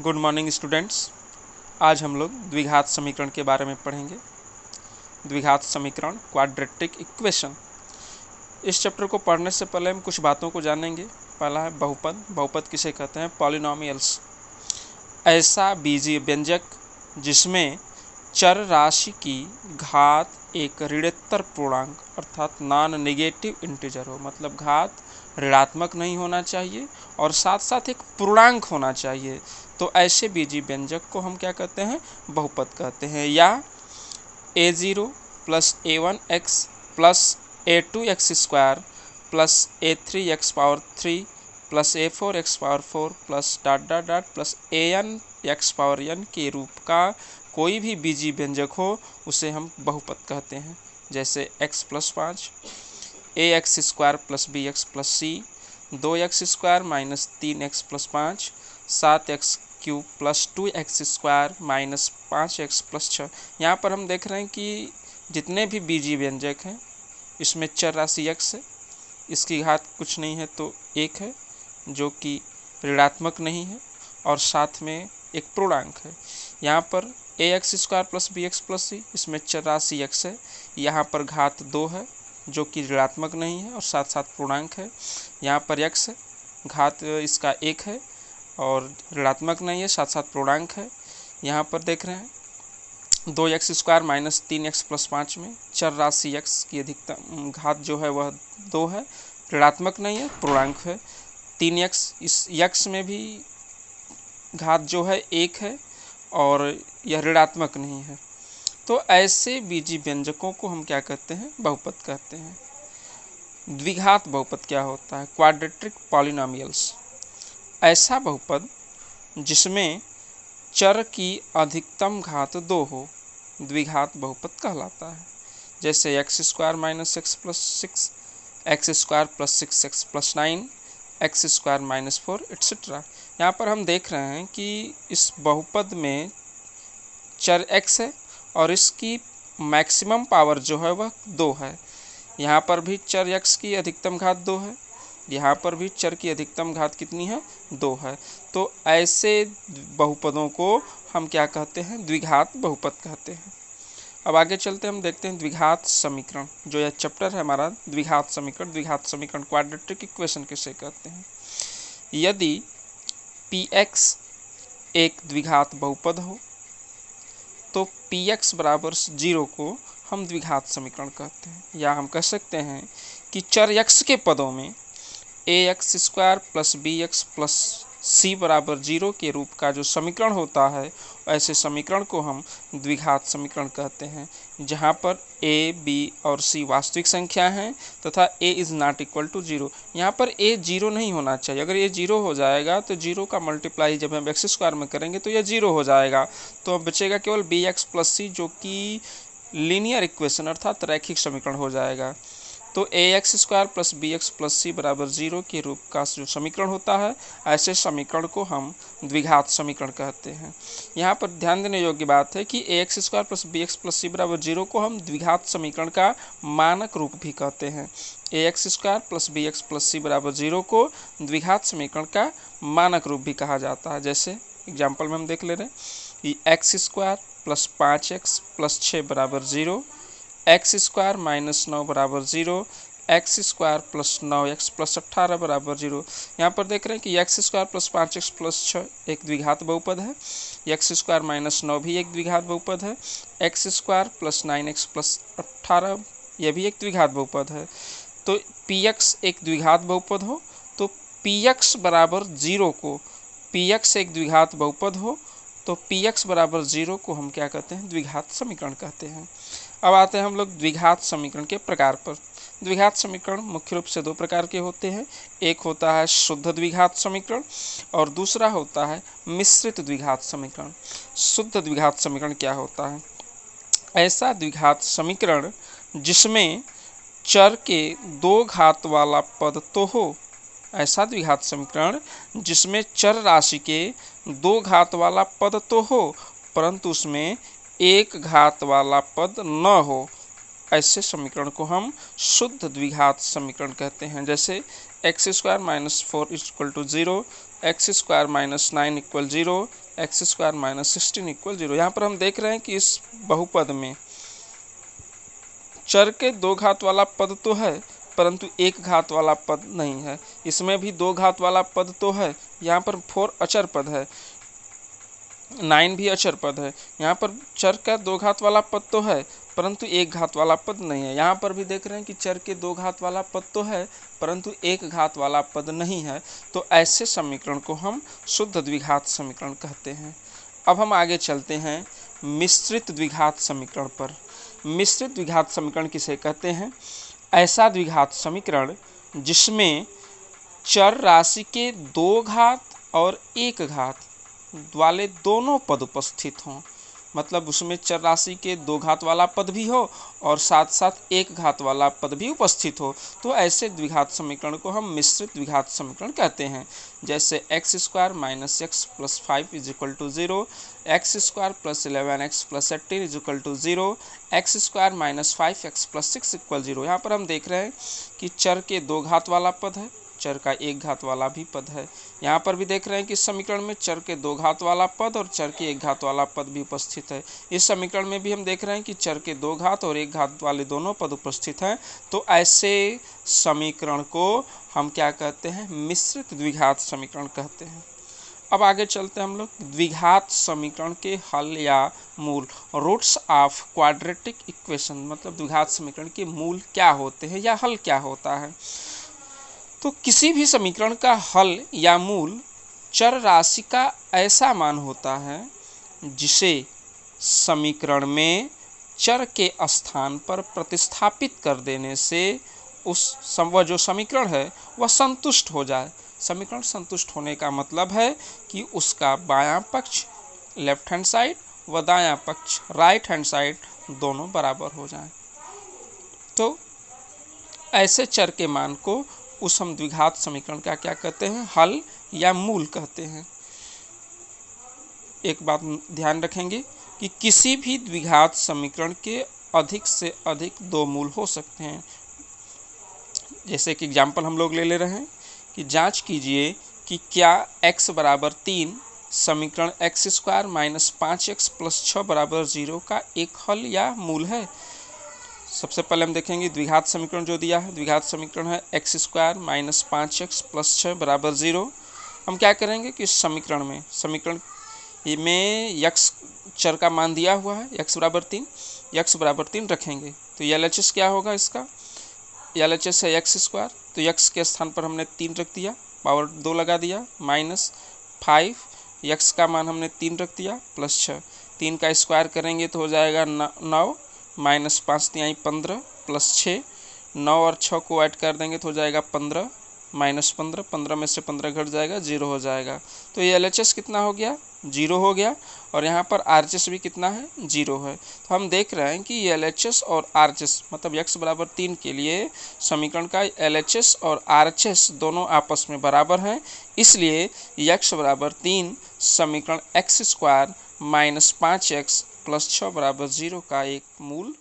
Good morning students. आज हम लोग द्विघात समीकरण के बारे में पढ़ेंगे। द्विघात समीकरण, क्वाड्रेटिक इक्वेशन। इस चैप्टर को पढ़ने से पहले हम कुछ बातों को जानेंगे। पहला है बहुपद। बहुपद किसे कहते हैं? पॉलिनोमियल्स। ऐसा बीजीय व्यंजक जिसमें चर राशि की घात एक ऋणोत्तर पूर्णांक अर्थात नॉन नेगेटिव इंटीजर हो, मतलब घात ऋणात्मक नहीं होना चाहिए और साथ साथ एक पूर्णांक होना चाहिए। तो ऐसे बीजीय व्यंजक को हम क्या कहते हैं? बहुपद कहते हैं। या a0 plus a1x plus a2x² plus a3x³ plus a4x² plus plus an के रूप का कोई भी बीजीय व्यंजक हो उसे हम बहुपद कहते हैं। जैसे x plus 5, ax² plus bx plus c, 2x² minus 3x plus 5, 7x³ plus 2x² minus 5x plus 6। यहाँ पर हम देख रहे हैं कि जितने भी बीजीय व्यंजक हैं इसमें चर राशि x है, इसकी घात कुछ नहीं है तो 1 है जो कि ऋणात्मक नहीं है और साथ में एक पूर्णांक है। यहाँ पर ax² plus bx plus c, इसमें चर राशि x है, यहाँ पर घात 2 है जो कि ऋणात्मक नहीं है और साथ साथ पूर्णांक है। यहाँ पर x है, घात इसका 1 है और ऋणात्मक नहीं है, साथ साथ पूर्णांक है। यहाँ पर देख रहे हैं 2x² माइनस 3x प्लस 5 में चर राशि x की अधिकतम घात जो है वह 2 है, ऋणात्मक नहीं है, पूर्णांक है। 3x, इस x में भी घात जो है 1 है और यह ऋणात्मक नहीं है। तो ऐसे बीजीय व्यंजकों को हम क्या कहते हैं? बहुपद कहते हैं। द्विघात बहुपद क्या होता है? Quadratic polynomials. ऐसा बहुपद जिसमें चर की अधिकतम घात 2 हो द्विघात बहुपद कहलाता है। जैसे x² minus x plus 6, x² plus 6x plus 9, x² minus 4 etcetera. यहाँ पर हम देख रहे हैं कि इस बहुपद में चर x है और इसकी मैक्सिमम पावर जो है वह 2 है। यहाँ पर भी चर x की अधिकतम घात 2 है, यहाँ पर भी चर की अधिकतम घात कितनी है? 2 है। तो ऐसे बहुपदों को हम क्या कहते हैं? द्विघात बहुपद कहते हैं। अब आगे चलते हम देखते हैं द्विघात समीकरण। जो यह चैप्टर है हमारा द्विघात समीकरण। द्विघात समीकरण, क्वाड्रेटिक इक्वेशन किसे कहते हैं? यदि px एक द्विघात बहुपद हो तो px बराबर 0 को हम द्विघात समीकरण कहते हैं। या हम कह सकते हैं कि चर x के पदों में ax² plus bx plus c बराबर 0 के रूप का जो समीकरण होता है ऐसे समीकरण को हम द्विघात समीकरण कहते हैं, जहाँ पर a, b और c वास्तविक संख्या हैं तथा a is not equal to 0। यहाँ पर a 0 नहीं होना चाहिए। अगर ये 0 हो जाएगा तो 0 का मल्टीप्लाई जब हम x² में करेंगे तो यह 0 हो जाएगा। तो अब बचेगा केवल bx प्लस c जो कि लीनियर इक्वेशन अर्थात रैखिक समीकरण हो जाएगा। तो ax² plus bx plus c बराबर 0 के रूप का जो समीकरण होता है ऐसे समीकरण को हम द्विघात समीकरण कहते हैं। यहाँ पर ध्यान देने योग्य बात है कि ax² plus bx plus c बराबर 0 को हम द्विघात समीकरण का मानक रूप भी कहते हैं। ax² plus bx plus c बराबर 0 को द्विघात समीकरण का मानक रूप भी कहा जाता है। जैसे एग्जाम्पल में हम देख ले रहे हैं कि x² प्लस 5x प्लस 6 बराबर 0, x² माइनस 9 बराबर 0, x² प्लस 9x प्लस 18 बराबर 0। यहाँ पर देख रहे हैं कि x² प्लस 5x प्लस 6 एक द्विघात बहुपद है, x² माइनस 9 भी एक द्विघात बहुपद है, x² प्लस 9x प्लस 18 यह भी एक द्विघात बहुपद है। तो px एक द्विघात बहुपद हो तो px बराबर 0 को, px एक द्विघात बहुपद हो तो px बराबर 0 को हम क्या कहते हैं? द्विघात समीकरण कहते हैं। अब आते हैं हम लोग द्विघात समीकरण के प्रकार पर। द्विघात समीकरण मुख्य रूप से 2 प्रकार के होते हैं। एक होता है शुद्ध द्विघात समीकरण और दूसरा होता है मिश्रित द्विघात समीकरण। शुद्ध द्विघात समीकरण क्या होता है? ऐसा द्विघात समीकरण जिसमें चर के 2 घात वाला पद तो हो। ऐसा द्विघात समीकरण जिसमें चर राशि के 2 घात वाला पद तो हो परंतु उसमें 1 घात वाला पद न हो। ऐसे समीकरण को हम शुद्ध द्विघात समीकरण कहते हैं। जैसे x square minus 4 equal to 0, x square minus 9 equal 0, x square minus 16 equal 0। यहाँ पर हम देख रहे हैं कि इस बहुपद में चर के दो घात वाला पद तो है परंतु एक घात वाला पद नहीं है। इसमें भी दो घात वाला पद तो है, यहाँ पर 4 अचर पद है, 9 भी अचर पद है। यहाँ पर चर का दो घात वाला पद तो है परंतु एक घात वाला पद नहीं है। यहाँ पर भी देख रहे हैं कि चर के दो घात वाला पद तो है परंतु एक घात वाला पद नहीं है। तो ऐसे समीकरण को हम शुद्ध द्विघात समीकरण कहते हैं। अब हम आगे चलते हैं मिश्रित द्विघात समीकरण पर। मिश्रित द्विघात समीकरण किसे कहते हैं? ऐसा द्विघात समीकरण जिसमें चर राशि के दो घात और एक घात वाले दोनों पद उपस्थित हों, मतलब उसमें चर राशि के दो घात वाला पद भी हो और साथ साथ एक घात वाला पद भी उपस्थित हो, तो ऐसे द्विघात समीकरण को हम मिश्रित द्विघात समीकरण कहते हैं। जैसे x square minus x plus 5 is equal to 0, x square plus 11x plus 18 is equal to 0, x square minus 5x plus 6 equal 0। यहाँ पर हम देख रहे हैं कि चर के दो घात वाला पद है, चर का एक घात वाला भी पद है। यहाँ पर भी देख रहे हैं कि इस समीकरण में चर के दो घात वाला पद और चर के एक घात वाला पद भी उपस्थित है। इस समीकरण में भी हम देख रहे हैं कि चर के दो घात और एक घात वाले दोनों पद उपस्थित हैं। तो ऐसे समीकरण को हम क्या कहते हैं? मिश्रित द्विघात समीकरण कहते हैं। अब आगे चलते हैं हम लोग द्विघात समीकरण के हल या मूल, रूट्स ऑफ क्वाड्रेटिक इक्वेशन, मतलब द्विघात समीकरण के मूल क्या होते हैं या हल क्या होता है। तो किसी भी समीकरण का हल या मूल चर राशि का ऐसा मान होता है जिसे समीकरण में चर के स्थान पर प्रतिस्थापित कर देने से वह जो समीकरण है वह संतुष्ट हो जाए। समीकरण संतुष्ट होने का मतलब है कि उसका बायां पक्ष लेफ्ट हैंड साइड व दायां पक्ष राइट हैंड साइड दोनों बराबर हो जाएं। तो ऐसे चर के मान को उस हम द्विघात समीकरण का क्या कहते हैं? हल या मूल कहते हैं। एक बात ध्यान रखेंगे कि किसी भी द्विघात समीकरण के अधिक से अधिक दो मूल हो सकते हैं। जैसे कि एग्जाम्पल हम लोग ले रहे हैं कि जांच कीजिए कि क्या x बराबर 3 समीकरण x square minus 5x plus 6 बराबर 0 का एक हल या मूल है। सबसे पहले हम देखेंगे द्विघात समीकरण जो दिया है, द्विघात समीकरण है x square minus 5x plus 6 बराबर 0। हम क्या करेंगे कि समीकरण में यक्स चर का मान दिया हुआ है, यक्स बराबर 3 रखेंगे। तो LHS क्या होगा इसका? LHS है एक्स स्क्वायर, तो यक्स के स्थान पर हमने 3 रख दिया, पावर 2 लगा दिया, माइनस 5, यक्स का मान हमने 3 रख दिया, प्लस 6। 3 का स्क्वायर करेंगे तो हो जाएगा 9, माइनस 5 तिहाई 15 प्लस 6, 9 और 6 को ऐड कर देंगे तो हो जाएगा 15, माइनस 15, 15 में से 15 घट जाएगा, 0 हो जाएगा। तो ये LHS कितना हो गया? 0 हो गया। और यहाँ पर RHS भी कितना है? 0 है। तो हम देख रहे हैं कि LHS और RHS मतलब x बराबर 3 के लिए समीकरण का LHS और RHS दोनों आपस में बराबर हैं, इसलिए x बराबर 3 समीकरण x square minus 5x plus 6 बराबर 0 का एक मूल